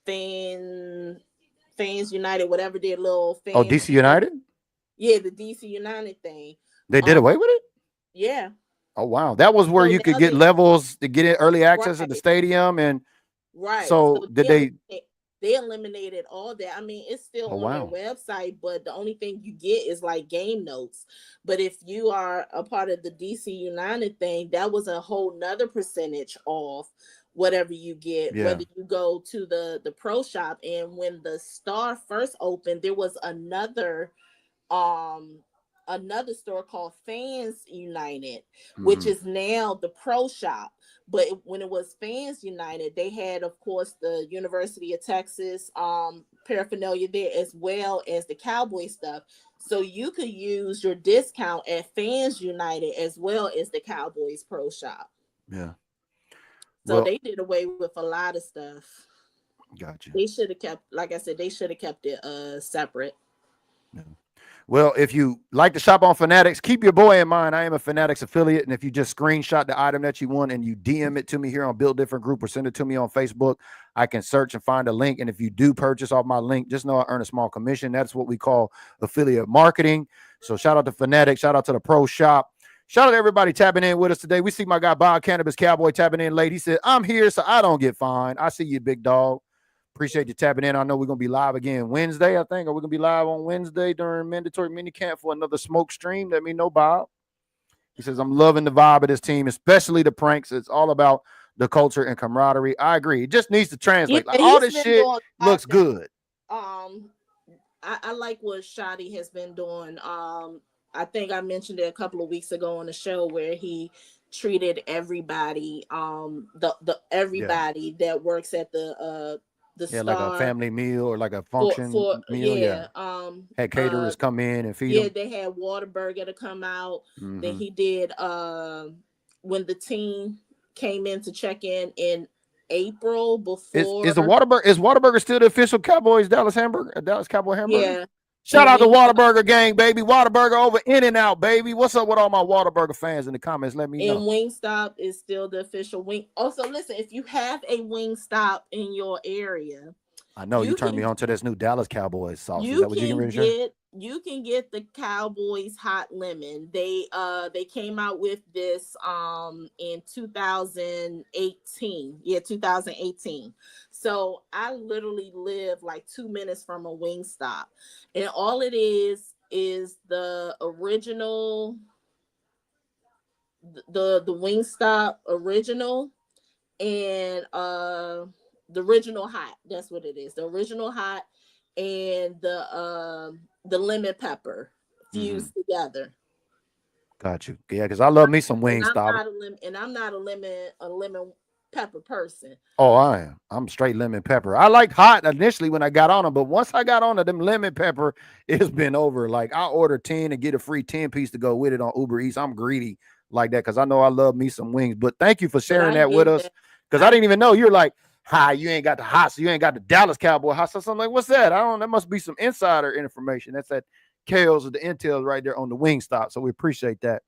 C: Fans United, whatever their little fan.
B: Oh, DC United?
C: Yeah, the DC United thing.
B: They did away with it?
C: Yeah.
B: Oh wow. That was where you could get levels to get in early access at the stadium. And so did
C: they eliminated all that. I mean, it's still on their website, but the only thing you get is like game notes. But if you are a part of the DC United thing, that was a whole nother percentage off whatever you get, whether you go to the pro shop. And when the Star first opened, there was another store called Fans United, which is now the pro shop. But when it was Fans United, they had, of course, the University of Texas paraphernalia there, as well as the Cowboy stuff. So you could use your discount at Fans United as well as the Cowboys pro shop.
B: Yeah.
C: So they did away with a lot of stuff.
B: Gotcha.
C: They should have kept, like I said, they should have kept it separate.
B: Yeah. Well, if you like to shop on Fanatics, keep your boy in mind. I am a Fanatics affiliate, and if you just screenshot the item that you want and you DM it to me here on Build Different Group or send it to me on Facebook, I can search and find a link. And if you do purchase off my link, just know I earn a small commission. That's what we call affiliate marketing. So shout out to Fanatics, shout out to the Pro Shop. Shout out to everybody tapping in with us today. We see my guy Bob Cannabis Cowboy tapping in late. He said, I'm here so I don't get fined. I see you, big dog. Appreciate you tapping in. I know we're going to be live again Wednesday, I think. Or we're going to be live on Wednesday during Mandatory Minicamp for another smoke stream. Let me know, Bob. He says, I'm loving the vibe of this team, especially the pranks. It's all about the culture and camaraderie. I agree. It just needs to translate.
C: Yeah,
B: Like, all this shit looks good.
C: I like what Shotty has been doing. I think I mentioned it a couple of weeks ago on the show where he treated everybody, everybody that works at the
B: Star,
C: like
B: a family meal or like a function meal. Yeah. Had caterers come in and feed them.
C: They had Whataburger to come out. Then he did when the team came in to check in April before.
B: Is Whataburger still the official Cowboys Dallas Cowboy hamburger?
C: Yeah.
B: Shout out to Whataburger gang, baby. Whataburger over In-N-Out, baby. What's up with all my Whataburger fans in the comments? Let me know.
C: And Wingstop is still the official wing. Also, listen, if you have a Wingstop in your area,
B: I know you turned me on to this new Dallas Cowboys sauce. Is that what you can get?
C: You can get the Cowboys hot lemon. They came out with this in 2018. Yeah, 2018. So I literally live like 2 minutes from a Wingstop, and all it is the original, the Wingstop original, and the original hot. That's what it is. The original hot and the lemon pepper fused together.
B: Got you. Yeah, because I love me some Wingstop.
C: I'm not a lemon pepper person.
B: Oh, I am. I'm straight lemon pepper. I liked hot initially when I got on them, but once I got on them lemon pepper, it's been over. Like I order 10 and get a free 10 piece to go with it on Uber Eats. I'm greedy like that because I know I love me some wings. But thank you for sharing that with us because I didn't even know. You're like, hi, you ain't got the hot, so you ain't got the Dallas Cowboy hot sauce. I'm like, what's that? That must be some insider information. That's that KELZ or the intel right there on the Wingstop. So we appreciate that.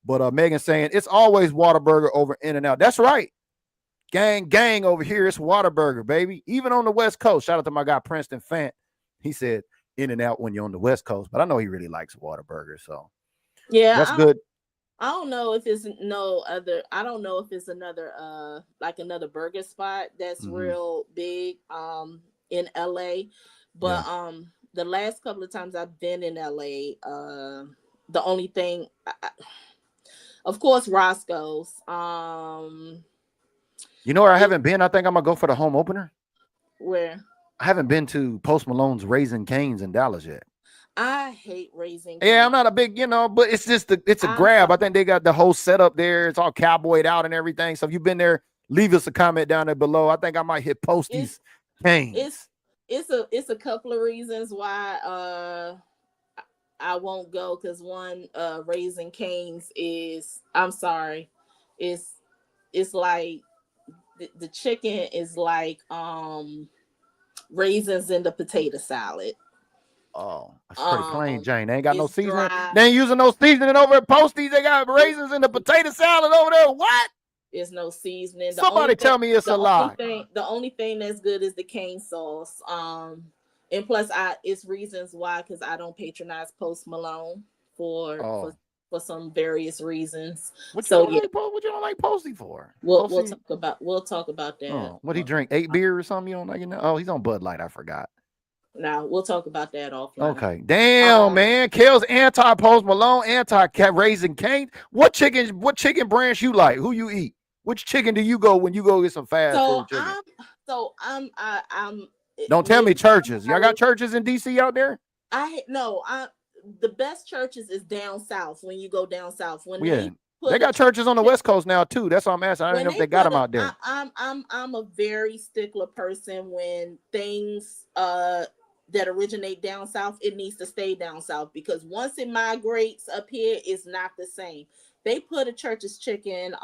B: But Megan saying it's always Whataburger over In-N-Out. That's right. Gang over here. It's Whataburger, baby. Even on the West Coast. Shout out to my guy Princeton Fant. He said In-N-Out when you're on the West Coast, but I know he really likes Whataburger. So
C: yeah,
B: that's good.
C: I don't know if it's another like another burger spot that's real big in LA. But the last couple of times I've been in LA, the only thing of course Roscoe's.
B: You know where I haven't been? I think I'm gonna go for the home opener.
C: Where?
B: I haven't been to Post Malone's Raising Cane's in Dallas yet.
C: I hate Raising Cane's.
B: Yeah, I'm not a big, but it's just it's a grab. I think they got the whole setup there. It's all cowboyed out and everything. So if you've been there, leave us a comment down there below. I think I might hit Posty's Cane's.
C: It's a couple of reasons why I won't go, because one, Raising Cane's is, I'm sorry, it's like the chicken is like raisins in the potato salad.
B: Oh, that's pretty plain, Jane. They ain't got no seasoning.
C: Dry.
B: They ain't using no seasoning over at Posty's. They got raisins in the potato salad over there. What?
C: There's no seasoning.
B: Somebody tell me it's a lie.
C: The only thing that's good is the cane sauce. And plus, it's reasons why, because I don't patronize Post Malone for some various reasons.
B: What you don't like Posty for?
C: We'll talk about that.
B: Oh, what he drink? 8 beer or something? You don't like it now? Oh, he's on Bud Light. I forgot.
C: Now we'll talk about that offline.
B: Okay. Damn, man. KELZ anti-Post Malone, anti-Raising Cane. What chicken branch you like? Who you eat? Which chicken do you go when you go get some fast food chicken? Don't tell me churches. Y'all got churches in DC out there?
C: The best churches is down south. When you go down south,
B: they got churches on the West Coast now too. That's what I'm asking. I don't know if they got them out there.
C: I'm a very stickler person when things that originate down south, it needs to stay down south, because once it migrates up here, it's not the same. They put a Church's Chicken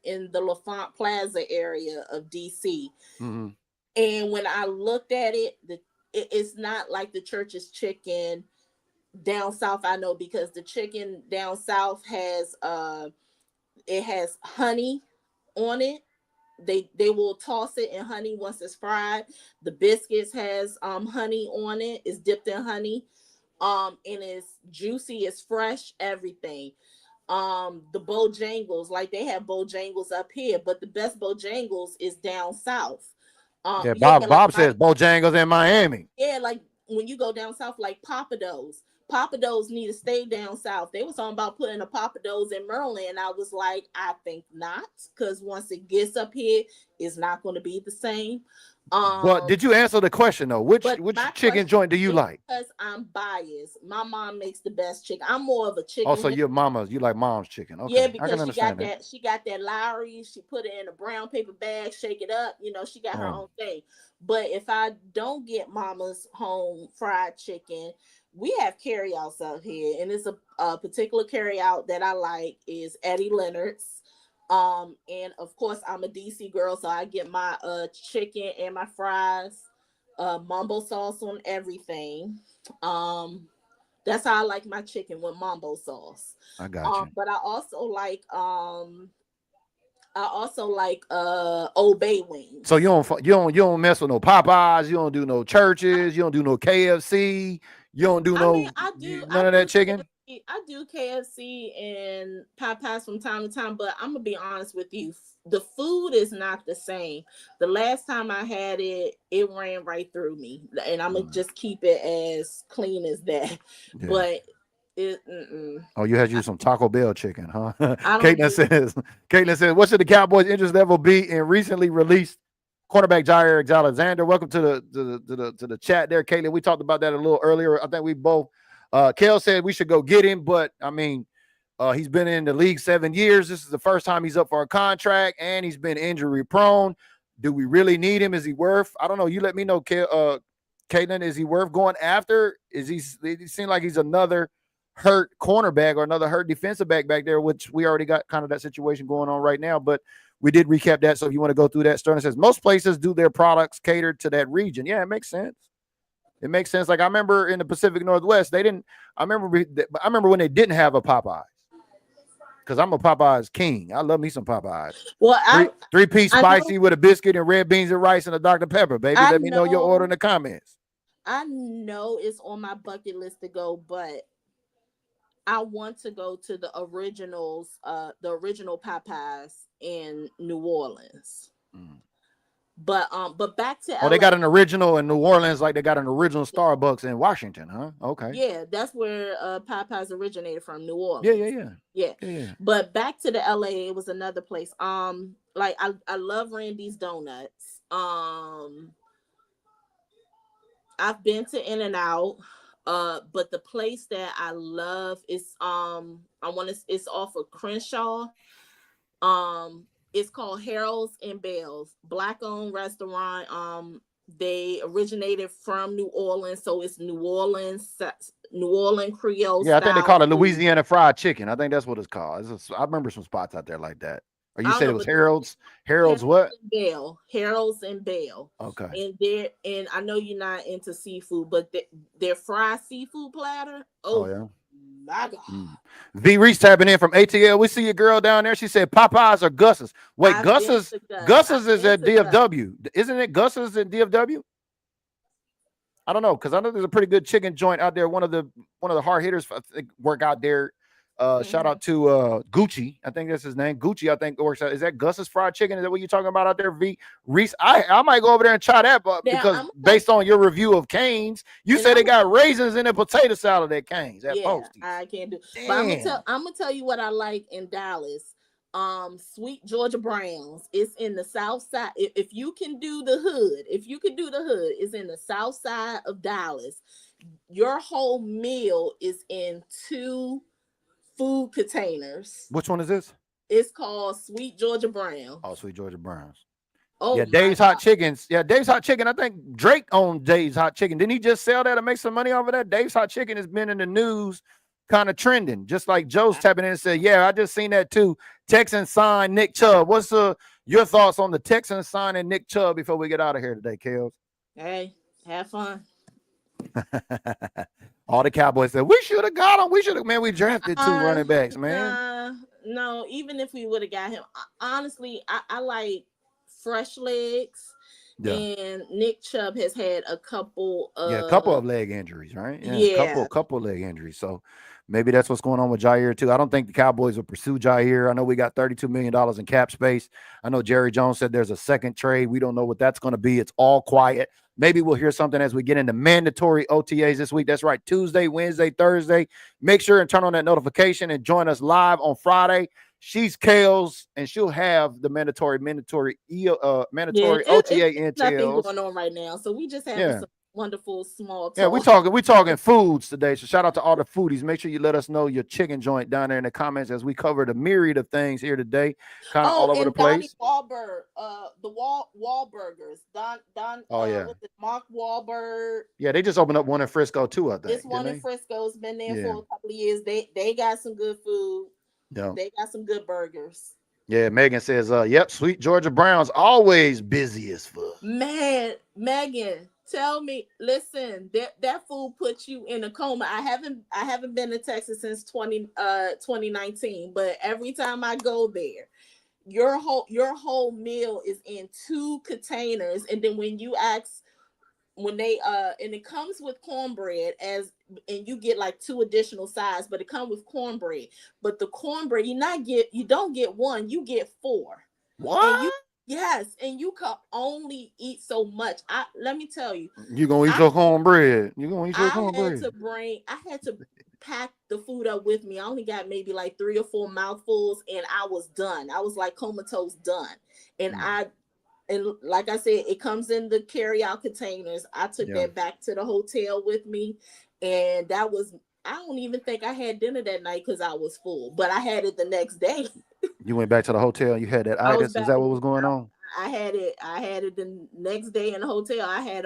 C: in the LaFont Plaza area of DC. Mm-hmm. And when I looked at it, it's not like the Church's Chicken down south I know because the chicken down south has it has honey on it. They will toss it in honey once it's fried. The biscuits has honey on it. It's dipped in honey. And it's juicy, it's fresh, everything. The Bojangles, like they have Bojangles up here, but the best Bojangles is down south.
B: Yeah,
C: Yeah,
B: Bob says Bojangles in Miami.
C: yeah, like when you go down south, like Papados. Papados need to stay down south. They was talking about putting a Papados in Maryland, and I was like, I think not, because once it gets up here, it's not going to be the same.
B: But did you answer the question though? Which chicken joint do you like?
C: Because I'm biased. My mom makes the best chicken. I'm more of a chicken.
B: Also, you like mom's chicken. Okay.
C: Yeah, because she got that Lowry. She put it in a brown paper bag, shake it up. You know, she got her own thing. But if I don't get mama's home fried chicken, we have carryouts out here, and it's a particular carryout that I like is Eddie Leonard's. And of course I'm a DC girl, so I get my chicken and my fries, mambo sauce on everything. That's how I like my chicken, with mambo sauce.
B: I got you.
C: But I also like Old Bay wings.
B: So you don't mess with no Popeyes, you don't do no Churches, you don't do no KFC, you don't do none of that chicken.
C: I do KFC and Popeyes from time to time, but I'm gonna be honest with you, the food is not the same. The last time I had it, it ran right through me, and I'm gonna just keep it as clean as that. Yeah. But
B: oh, you had some Taco Bell chicken, huh? Caitlin says, what should the Cowboys' interest level be in recently released cornerback Jair Alexander? Welcome to the chat there, Caitlin. We talked about that a little earlier. I think we both. KELZ said we should go get him, but I mean, he's been in the league 7 years. This is the first time he's up for a contract, and he's been injury prone. Do we really need him? Is he worth? I don't know. You let me know, Caitlin. Is he worth going after? It seems like he's another hurt cornerback or another hurt defensive back there, which we already got kind of that situation going on right now. But we did recap that, so if you want to go through that, Sterling says most places do their products catered to that region. Yeah, it makes sense. It makes sense. Like I remember in the Pacific Northwest, they didn't. I remember when they didn't have a Popeyes, because I'm a Popeyes king. I love me some Popeyes.
C: Well,
B: three-piece spicy with a biscuit and red beans and rice and a Dr. Pepper, baby. Let me know your order in the comments.
C: I know it's on my bucket list to go, but I want to go to the original Popeyes in New Orleans. But back to
B: LA. They got an original in New Orleans, like they got an original Starbucks in Washington, huh? Okay.
C: Yeah, that's where Popeyes originated from, New Orleans. Yeah. But back to the LA, it was another place. Like I love Randy's Donuts. I've been to In-N-Out, but the place that I love is it's off of Crenshaw. It's called Harold's and Bell's, Black-owned restaurant. They originated from New Orleans, so it's New Orleans Creole.
B: Yeah, I think they call it Louisiana fried chicken. I think that's what it's called. I remember some spots out there like that. Or you said it was Harold's. Harold's what?
C: Bell. Harold's and Bell.
B: Okay.
C: And I know you're not into seafood, but their fried seafood platter.
B: Oh yeah.
C: My God.
B: V Reese tapping in from ATL. We see your girl down there. She said Popeyes or Gus's. Wait, Gus's is at DFW. Isn't it Gus's at DFW? I don't know, because I know there's a pretty good chicken joint out there. One of the hard hitters work out there. Shout out to Gucci. I think that's his name. Gucci, I think, works out. Is that Gus's fried chicken? Is that what you're talking about out there, V Reese? I might go over there and try that, but because based on your review of Cane's, you said they got raisins in a potato salad at Cane's. At Posties.
C: I can't do. But I'm gonna tell you what I like in Dallas. Sweet Georgia Browns. It's in the South Side. If you can do the hood, it's in the South Side of Dallas. Your whole meal is in 2 food containers.
B: Which one is this?
C: It's called Sweet Georgia Browns.
B: Oh, Sweet Georgia Browns.
C: Oh,
B: yeah, Dave's Hot Chickens. Yeah, Dave's Hot Chicken. I think Drake owned Dave's Hot Chicken. Didn't he just sell that and make some money off of that? Dave's Hot Chicken has been in the news, kind of trending. Just like Joe's tapping in and said, yeah, I just seen that too. Texans sign Nick Chubb. What's your thoughts on the Texans signing Nick Chubb before we get out of here today, KELZ?
C: Hey, have fun.
B: All the Cowboys said, we should have got him. We should have, man, we drafted 2 running backs, man.
C: No, even if we would have got him, honestly, I like fresh legs.
B: Yeah.
C: And Nick Chubb has had a couple
B: of leg injuries, right?
C: Yeah.
B: Couple leg injuries. So maybe that's what's going on with Jair too. I don't think the Cowboys will pursue Jair. I know we got $32 million in cap space. I know Jerry Jones said there's a second trade. We don't know what that's going to be. It's all quiet. Maybe we'll hear something as we get into mandatory OTAs this week. That's right. Tuesday, Wednesday, Thursday. Make sure and turn on that notification and join us live on Friday. She's KELZ, and she'll have the mandatory OTA intel.
C: Nothing going on right now, so we just have some wonderful small talk.
B: Yeah, we talking foods today. So shout out to all the foodies. Make sure you let us know your chicken joint down there in the comments as we cover the myriad of things here today, kind of all over the place.
C: Wahlberg, the Wahlburgers, with the Mark Wahlberg.
B: Yeah, they just opened up one in Frisco too. I think
C: this one in Frisco's been there for a couple of years. They got some good food. Yeah. They got some good burgers.
B: Yeah, Megan says, yep, Sweet Georgia Brown's always busy as fuck.
C: Man, Megan, tell me, listen, that food puts you in a coma. I haven't been to Texas since 2019, but every time I go there, your whole meal is in 2 containers, and then when you ask, and it comes with cornbread and you get like 2 additional sides, but it comes with cornbread. But the cornbread you don't get 1, you get 4.
B: What?
C: And you can only eat so much. Let me tell you,
B: you're gonna eat your cornbread.
C: I had to pack the food up with me. I only got maybe like 3 or 4 mouthfuls, and I was done. I was like comatose done, and And like I said, it comes in the carry-out containers. I took that back to the hotel with me. And I don't even think I had dinner that night because I was full. But I had it the next day.
B: You went back to the hotel. You had that itis. Is that what was going on?
C: I had it the next day in the hotel. I had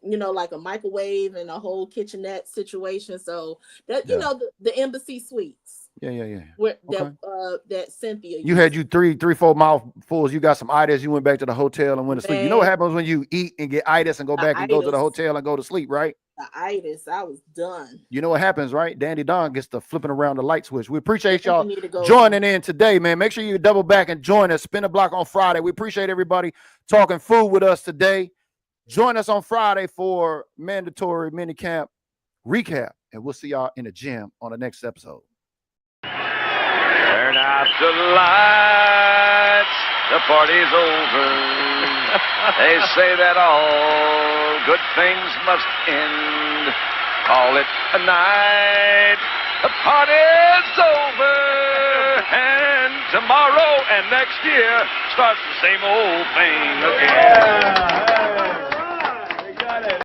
C: like a microwave and a whole kitchenette situation. So that the embassy suites.
B: Yeah.
C: That Cynthia.
B: You had 3-4 mouthfuls. You got some itis. You went back to the hotel and went to sleep. You know what happens when you eat and get itis and go back and go to the hotel and go to sleep, right?
C: The itis, I was done.
B: You know what happens, right? Dandy Don gets to flipping around the light switch. We appreciate y'all joining in today, man. Make sure you double back and join us. Spin a block on Friday. We appreciate everybody talking food with us today. Join us on Friday for Mandatory Minicamp recap, and we'll see y'all in the gym on the next episode.
D: Turn out the lights, the party's over. They say that all good things must end. Call it a night, the party's over. And tomorrow and next year starts the same old thing again.